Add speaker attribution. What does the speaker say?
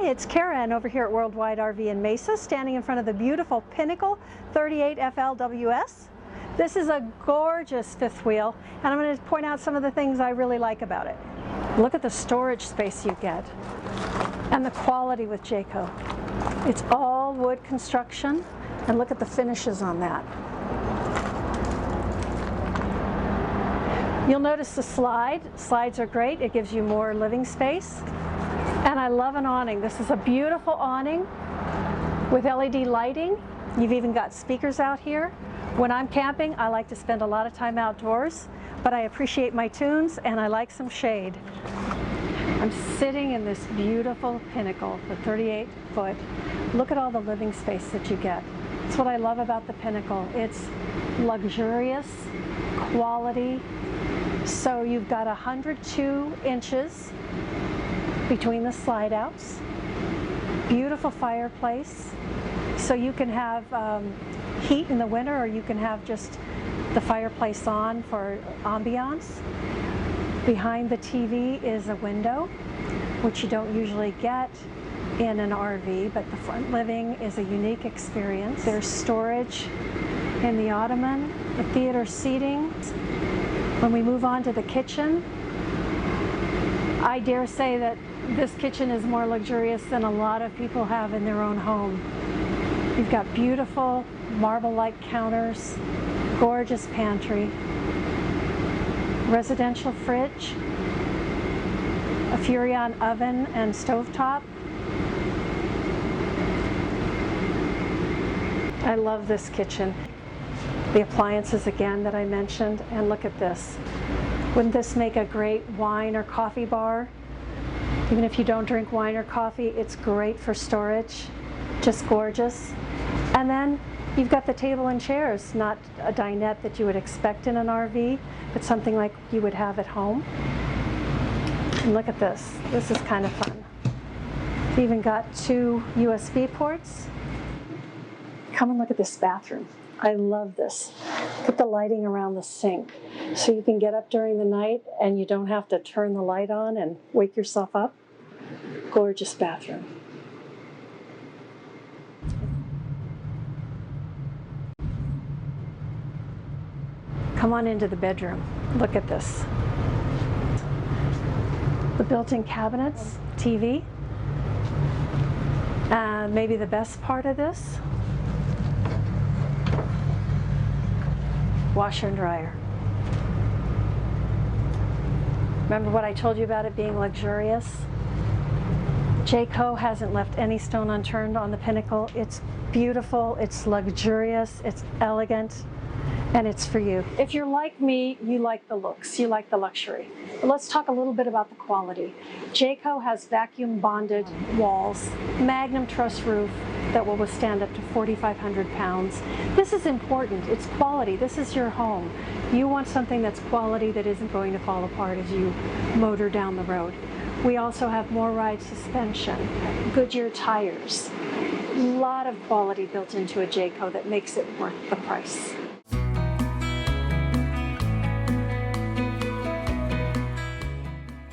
Speaker 1: Hi, it's Karen over here at Worldwide RV in Mesa, standing in front of the beautiful Pinnacle 38 FLWS. This is a gorgeous fifth wheel, and I'm going to point out some of the things I really like about it. Look at the storage space you get, and the quality with Jayco. It's all wood construction, and look at the finishes on that. You'll notice the slides are great. It gives you more living space. And I love an awning. This is a beautiful awning with LED lighting. You've even got speakers out here. When I'm camping, I like to spend a lot of time outdoors, but I appreciate my tunes and I like some shade. I'm sitting in this beautiful Pinnacle, the 38-foot. Look at all the living space that you get. That's what I love about the Pinnacle. It's luxurious, quality. So you've got 102 inches between the slide outs, beautiful fireplace, so you can have heat in the winter, or you can have just the fireplace on for ambiance. Behind the TV is a window, which you don't usually get in an RV, but the front living is a unique experience. There's storage in the ottoman, the theater seating. When we move on to the kitchen, I dare say that this kitchen is more luxurious than a lot of people have in their own home. You've got beautiful marble-like counters, gorgeous pantry, residential fridge, a Furrion oven and stovetop. I love this kitchen. The appliances again that I mentioned, and look at this. Wouldn't this make a great wine or coffee bar? Even if you don't drink wine or coffee, it's great for storage. Just gorgeous. And then you've got the table and chairs, not a dinette that you would expect in an RV, but something like you would have at home. And look at this. This is kind of fun. You've even got 2 USB ports. Come and look at this bathroom. I love this. Put the lighting around the sink so you can get up during the night and you don't have to turn the light on and wake yourself up. Gorgeous bathroom. Come on into the bedroom. Look at this. The built-in cabinets, TV. Maybe the best part of this, washer and dryer. Remember what I told you about it being luxurious? Jayco hasn't left any stone unturned on the Pinnacle. It's beautiful, it's luxurious, it's elegant, and it's for you. If you're like me, you like the looks, you like the luxury. But let's talk a little bit about the quality. Jayco has vacuum bonded walls, Magnum truss roof that will withstand up to 4,500 pounds. This is important, it's quality, this is your home. You want something that's quality that isn't going to fall apart as you motor down the road. We also have more ride suspension, Goodyear tires. A lot of quality built into a Jayco that makes it worth the price.